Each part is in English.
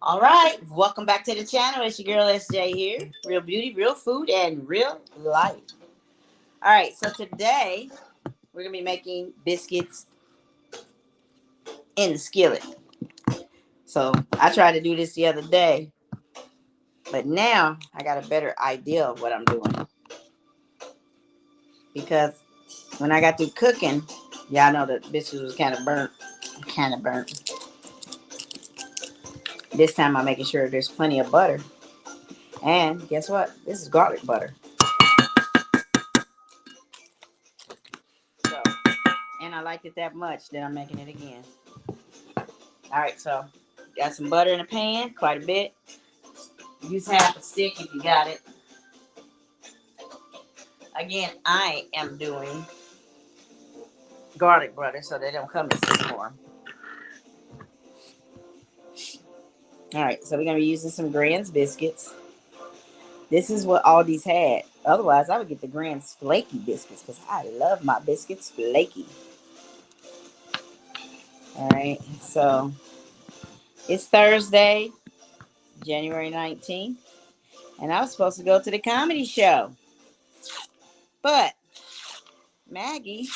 All right, welcome back to the channel. It's your girl SJ here. Real beauty, real food, and real life. All right, so today we're gonna be making biscuits in the skillet. So I tried to do this the other day, but now I got a better idea of what I'm doing because when I got through cooking, y'all know the biscuits was kind of burnt. This time I'm making sure there's plenty of butter. And guess what? This is garlic butter. So, and I liked it that much that I'm making it again. All right, so got some butter in the pan, quite a bit. Use half a stick if you got it. Again, I am doing garlic butter so they don't come in this form. All right, so we're gonna be using some Grand's biscuits. This is what Aldi's had. Otherwise, I would get the Grand's flaky biscuits because I love my biscuits flaky. All right, so it's Thursday, January 19th, and I was supposed to go to the comedy show. But Maggie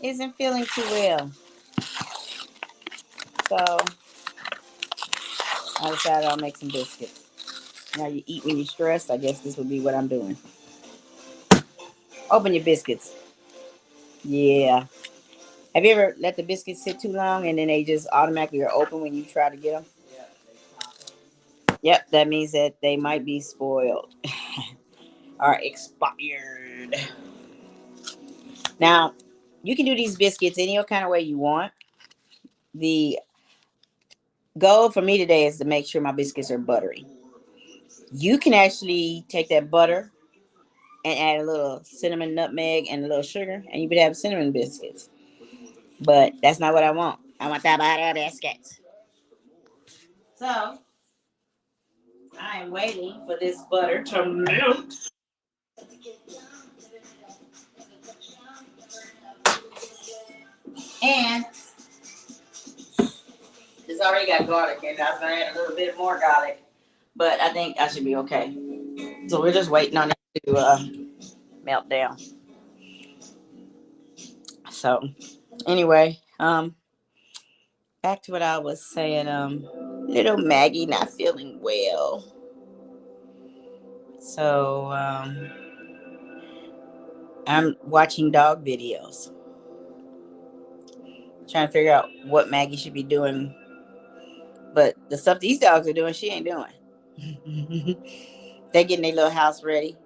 isn't feeling too well. So I decided I'll make some biscuits. Now you eat when you're stressed. I guess this would be what I'm doing. Open your biscuits. Yeah. Have you ever let the biscuits sit too long and then they just automatically are open when you try to get them? Yep, that means that they might be spoiled or expired. Now, you can do these biscuits any kind of way you want. The goal for me today is to make sure my biscuits are buttery. You can actually take that butter and add a little cinnamon, nutmeg, and a little sugar, and you would have cinnamon biscuits. But that's not what I want. I want that butter biscuits. So I am waiting for this butter to melt. And it's already got garlic in it. I was going to add a little bit more garlic, but I think I should be okay. So we're just waiting on it to melt down. So anyway, back to what I was saying. Little Maggie not feeling well. So I'm watching dog videos, trying to figure out what Maggie should be doing. But the stuff these dogs are doing, she ain't doing. They getting their little house ready.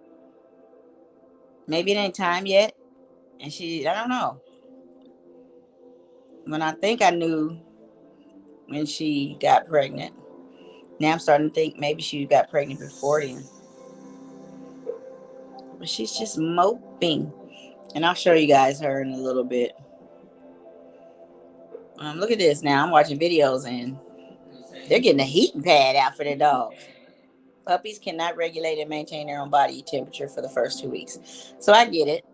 Maybe it ain't time yet. And I don't know. When I think I knew when she got pregnant. Now I'm starting to think maybe she got pregnant before then. But she's just moping. And I'll show you guys her in a little bit. Look at this now. I'm watching videos and they're getting a heating pad out for their dogs. Puppies cannot regulate and maintain their own body temperature for the first 2 weeks. So I get it.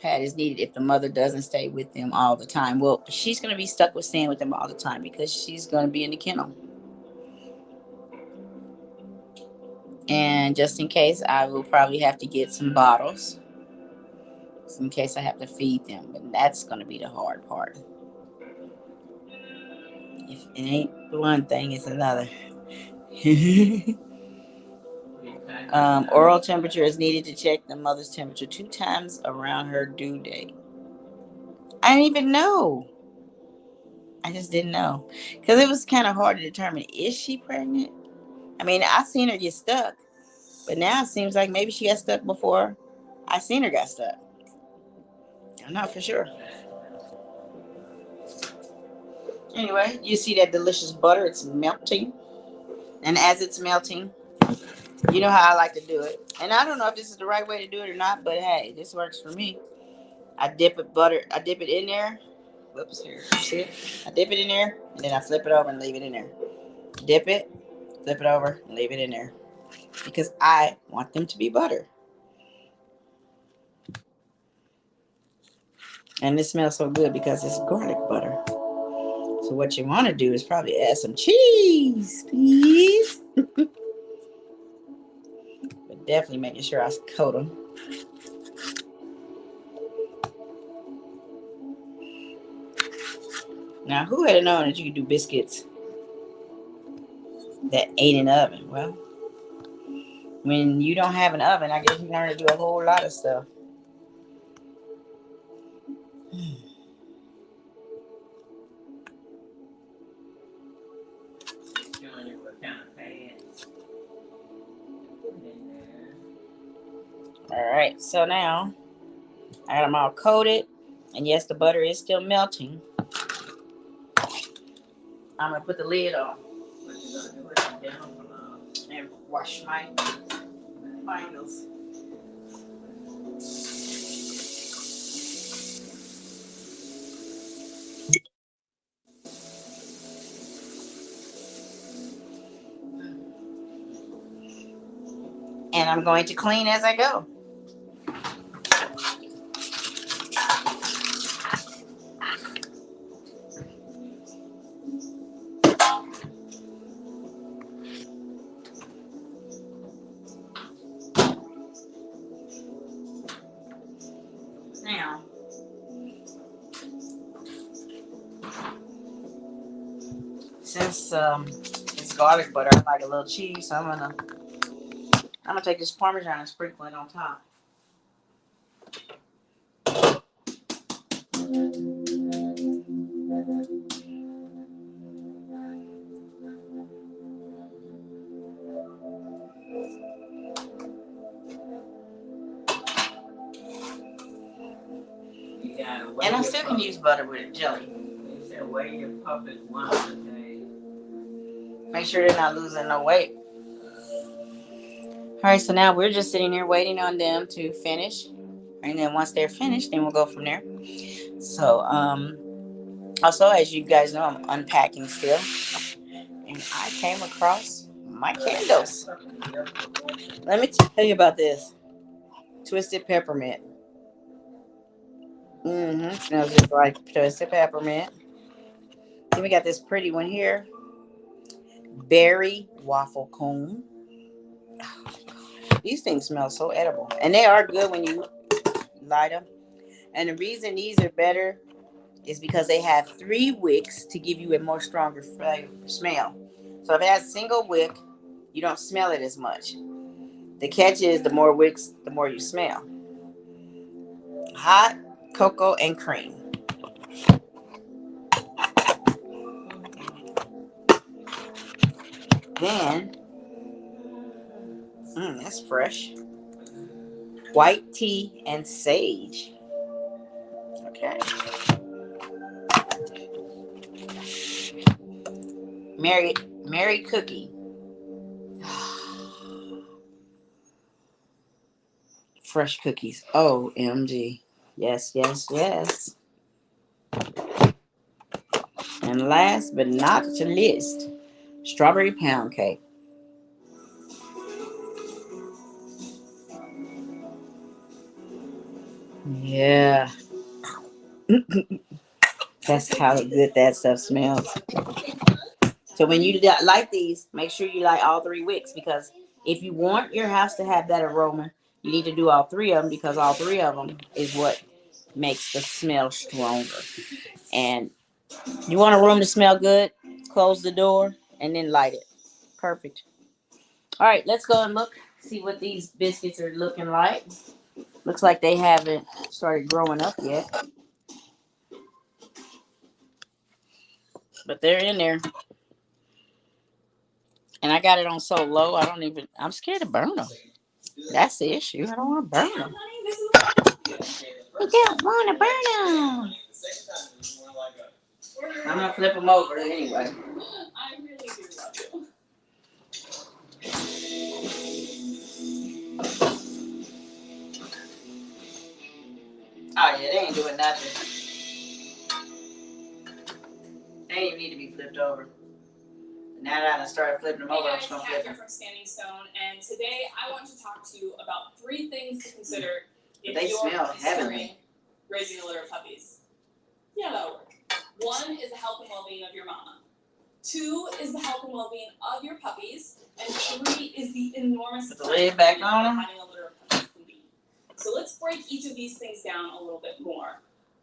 Pad is needed if the mother doesn't stay with them all the time. Well, she's going to be stuck with staying with them all the time because she's going to be in the kennel. And just in case, I will probably have to get some bottles in case I have to feed them. But that's going to be the hard part. If it ain't one thing, it's another. Oral temperature is needed to check the mother's temperature 2 times around her due date. I didn't even know. I just didn't know. Because it was kind of hard to determine, is she pregnant? I mean, I seen her get stuck. But now it seems like maybe she got stuck before I seen her got stuck. I'm not for sure. Anyway, you see that delicious butter? It's melting. And as it's melting, you know how I like to do it. And I don't know if this is the right way to do it or not, but hey, this works for me. I dip it in there. Whoops, here. See it? I dip it in there, and then I flip it over and leave it in there. Dip it, flip it over, and leave it in there. Because I want them to be butter. And this smells so good because it's garlic butter. So what you want to do is probably add some cheese, please. But definitely making sure I coat them. Now, who had known that you could do biscuits that ain't in the oven? Well, when you don't have an oven, I guess you learn to do a whole lot of stuff. All right, so now I got them all coated, and yes, the butter is still melting. I'm gonna put the lid on and wash my finals. And I'm going to clean as I go. Now, since it's garlic butter, I like a little cheese, so I'm gonna take this Parmesan and sprinkle it on top. And I still can use butter with jelly. Make sure they're not losing no weight. All right, so now we're just sitting here waiting on them to finish. And then once they're finished, then we'll go from there. So, also, as you guys know, I'm unpacking still. And I came across my candles. Let me tell you about this. Twisted peppermint. Smells just like twisted peppermint. Then we got this pretty one here. Berry waffle cone. These things smell so edible. And they are good when you light them. And the reason these are better is because they have 3 wicks to give you a more stronger flavor smell. So if it has a single wick, you don't smell it as much. The catch is the more wicks, the more you smell. Hot cocoa and cream. Then, that's fresh. White tea and sage. Okay. Mary cookie. Fresh cookies. OMG. Yes, yes, yes. And last but not the least, strawberry pound cake. Yeah. That's how good that stuff smells. So when you light these, make sure you light all 3 wicks, because if you want your house to have that aroma, you need to do all 3 of them, because all 3 of them is what makes the smell stronger. And you want a room to smell good, close the door and then light it. Perfect. All right, let's go and look, see what these biscuits are looking like. Looks like they haven't started growing up yet, but they're in there. And I got it on so low, I'm scared to burn them. That's the issue. I don't want to burn them. I don't want to burn them. I'm going to flip them over anyway. I really do love you. Oh, yeah, they ain't doing nothing. They ain't even need to be flipped over. Now that I started flipping them over, I'm just going to flip them. From Standing Stone, and today I want to talk to you about 3 things to consider if you're considering raising a litter of puppies. Yeah, that'll work. 1, 1 is the health and well-being of your mama. 2 is the health and well-being of your puppies. And 3 is the enormous lid back on them. Having a litter of puppies can be. So let's break each of these things down a little bit more.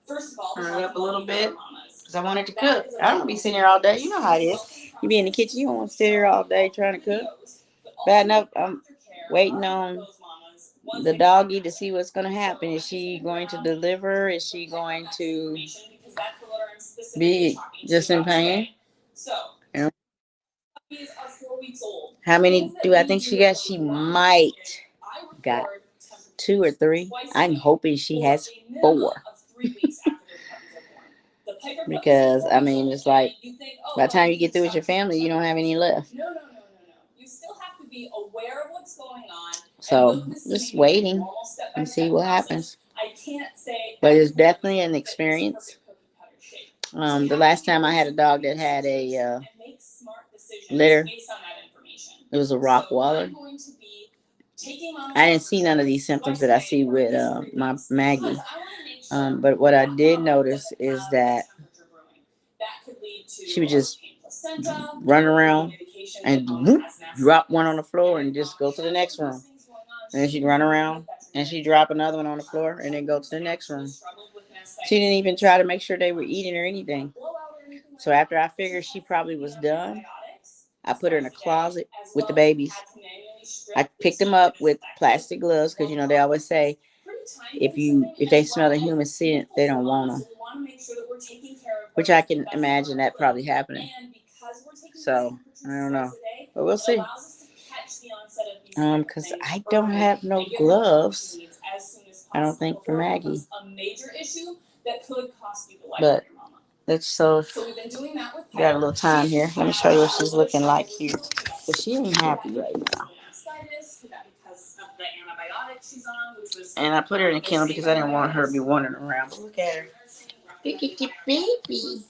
First of all, turn it up a little bit because I want it to cook. I don't want to be sitting here all day. You know how it is. You be in the kitchen, you don't want to sit here all day trying to cook. Bad enough, I'm waiting on the doggy to see what's going to happen. Is she going to deliver? Is she going to be just in pain? And how many do I think she got? She might got 2 or 3. I'm hoping she has 4. Because, I mean, it's like, by the time you get through with your family, you don't have any left. No. You still have to be aware of what's going on. So, just waiting and see what happens. But it's definitely an experience. The last time I had a dog that had a litter, it was a Rottweiler. I didn't see none of these symptoms that I see with my Maggie. But what I did notice is that she would just run around and whoop, drop one on the floor and just go to the next room. And then she'd run around and she'd drop another one on the floor and then go to the next room. She didn't even try to make sure they were eating or anything. So after I figured she probably was done, I put her in a closet with the babies. I picked them up with plastic gloves because, you know, they always say if they smell a human scent, they don't want them. Which I can imagine that probably happening. So, I don't know. But we'll see. Because I don't have no gloves. I don't think for Maggie. But let's got a little time here. Let me show you what she's looking like here. But she ain't happy right now. And I put her in a kennel because I didn't want her to be wandering around. But look at her. Look at your baby. Baby.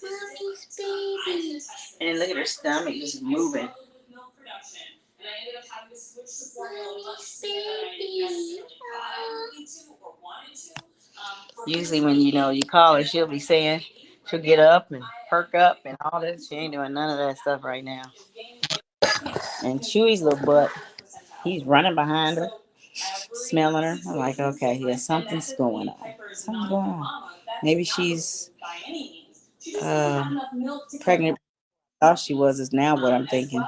Mommy's baby. And look at her stomach just moving. Mommy's baby. Usually when, you know, you call her, she'll be saying, she'll get up and perk up and all this. She ain't doing none of that stuff right now. And Chewy's little butt, he's running behind her, smelling her. I'm like, okay, yeah, something's going on. Something's going on. Maybe she's pregnant. Thought she was is now what I'm thinking,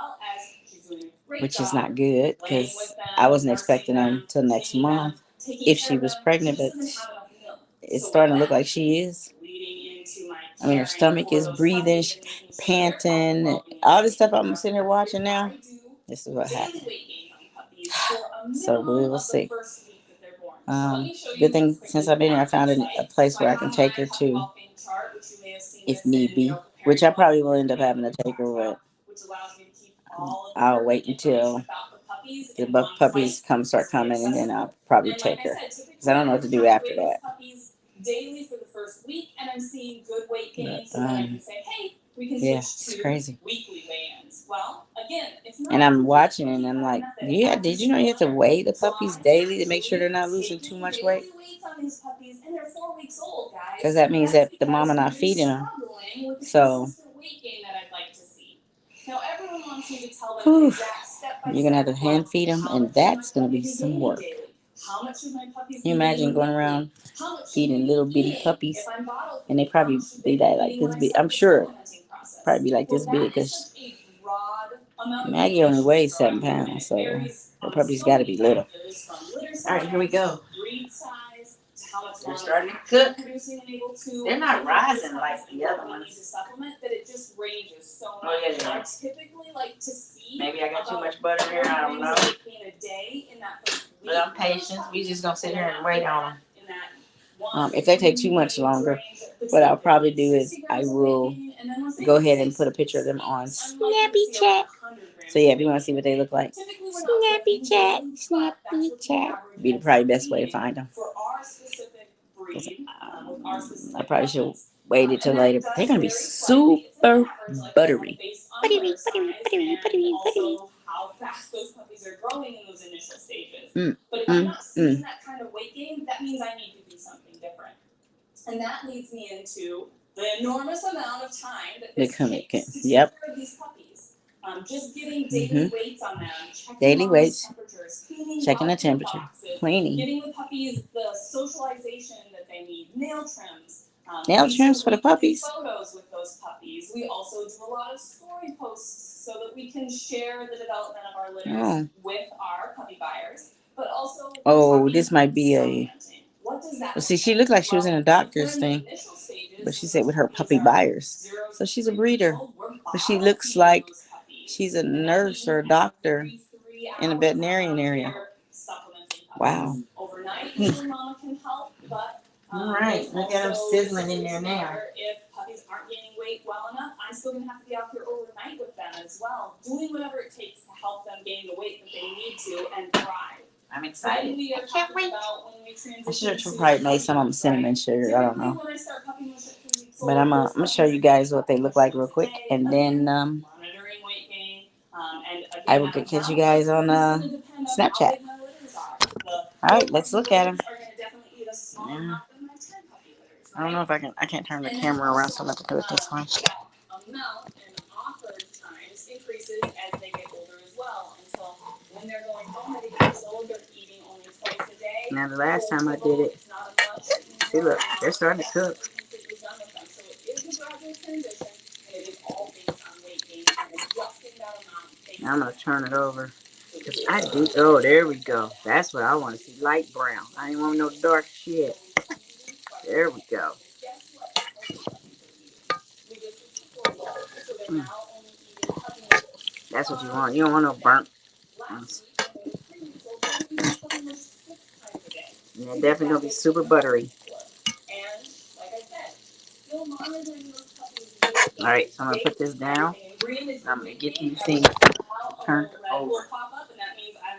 which is not good because I wasn't expecting her until next month if she was pregnant, but it's starting to look like she is. I mean, her stomach is breathing, panting, all this stuff I'm sitting here watching now. This is what happened. So we will see. Good thing since I've been here, I found a place where I can take her to if need be, which I probably will end up having to take her with. I'll wait until the puppies start coming, and then I'll probably take her because I don't know what to do after that. Daily for the first week, and I'm seeing good weight gains, and I can say, hey, we can switch to crazy. Weekly weigh-ins. Well, again, it's not. And I'm watching, and I'm like, yeah, did you know you have to weigh the puppies daily to make sure they're not losing too much weight? Because that means that the mama not feeding them. So, whew, you're gonna have to hand feed them, and that's gonna be some work. Can you imagine going around feeding little bitty puppies, and they probably be like this big? I'm sure probably be like this big because Maggie only weighs 7 pounds, so the puppies got to be little. All right, here we go. They're starting to cook. They're not rising like the other ones. Oh yeah, they are. Maybe I got too much butter here. I don't know. But I'm patient. We just gonna sit here and wait on them. If they take too much longer, what I'll probably do is I will go ahead and put a picture of them on Snappy Chat. So yeah, if you want to see what they look like, Snappy Chat, Snappy Chat be the probably best way to find them. I probably should wait until later. They're gonna be super buttery. Buttery, buttery, buttery, buttery, buttery. How fast those puppies are growing in those initial stages. But if I'm not seeing that kind of weight gain, game, that means I need to do something different. And that leads me into the enormous amount of time that this takes to take care of these puppies. Just getting daily weights on them, Daily checking weights, temperatures, cleaning checking the dog food temperature, boxes, cleaning. getting the puppies the socialization that they need, nail trims. Nail trims for the puppies. Photos with those puppies. We also do a lot of story posts so that we can share the development of our litters with our puppy buyers. But also, this might be a. What does that Well, see, she looked like she was in a doctor's thing, but she said with her puppy buyers. So she's a breeder, but she looks like she's a nurse or a doctor in a veterinarian area. Wow. All right, look at them sizzling in there now. If puppies aren't gaining weight well enough, I'm still going to have to be out here overnight with them as well, doing whatever it takes to help them gain the weight that they need to and thrive. I'm excited. I can't wait. I should have probably made some of them cinnamon sugar. I don't know. But I'm gonna show you guys what they look like real quick, and then I will catch you guys on Snapchat. All right, let's look at them. I don't know if I can. I can't turn the camera around, so I'm going to do it this way. Amount and offered times increases as they get older as well, until when they're going home at 8 years old, they're eating only twice a day. Now the last time I did it, see, look, they're starting to cook. So it is a gradual transition, and it is all based on weight gain and adjusting that amount. Now I'm gonna turn it over. Cause I do. Oh, there we go. That's what I want to see. Light brown. I ain't want no dark shit. There we go. Mm. That's what you want. You don't want no burnt ones. Yeah, definitely gonna be super buttery. All right, so I'm gonna put this down. I'm gonna get these things turned over.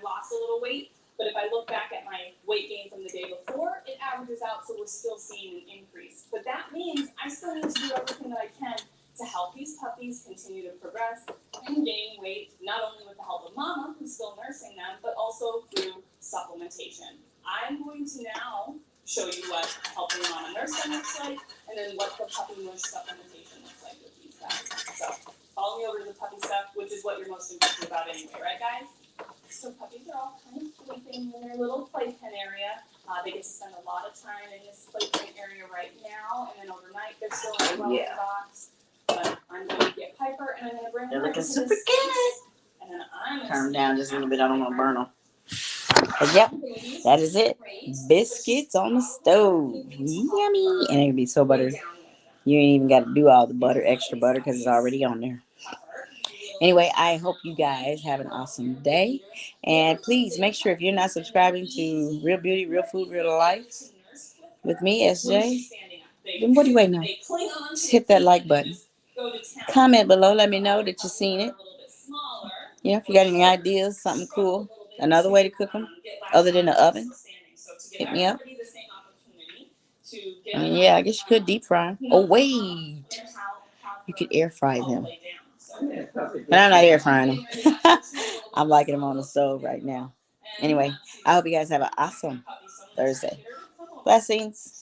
Lost a little weight, but if I look back at my weight gain from the day before, it averages out, so we're still seeing an increase. But that means I still need to do everything that I can to help these puppies continue to progress and gain weight, not only with the help of mama, who's still nursing them, but also through supplementation. I'm going to now show you what helping mama nurse them looks like, and then what the puppy mush supplementation looks like with these guys. So follow me over to the puppy stuff, which is what you're most interested about anyway, right guys? So puppies are all kind of sleeping in their little playpen area. They get to spend a lot of time in this playpen area right now, and then overnight they're still in the wellness box. But I'm going to get Piper, and I'm going to bring her They're looking to super this good. And then I'm Turn them down just a little bit. I don't want to burn them. But yep, that is it. Biscuits on the stove. Yummy. And it can be so buttered. You ain't even got to do all the butter, extra butter, because it's already on there. Anyway, I hope you guys have an awesome day. And please make sure if you're not subscribing to Real Beauty, Real Food, Real Life with me, SJ, then what are you waiting on? Just hit that like button. Comment below. Let me know that you've seen it. You know, if you got any ideas, something cool, another way to cook them other than the oven, hit me up. I mean, yeah, I guess you could deep fry them. Oh, wait. You could air fry them. But I'm not air frying them. I'm liking them on the stove right now. Anyway, I hope you guys have an awesome Thursday. Blessings.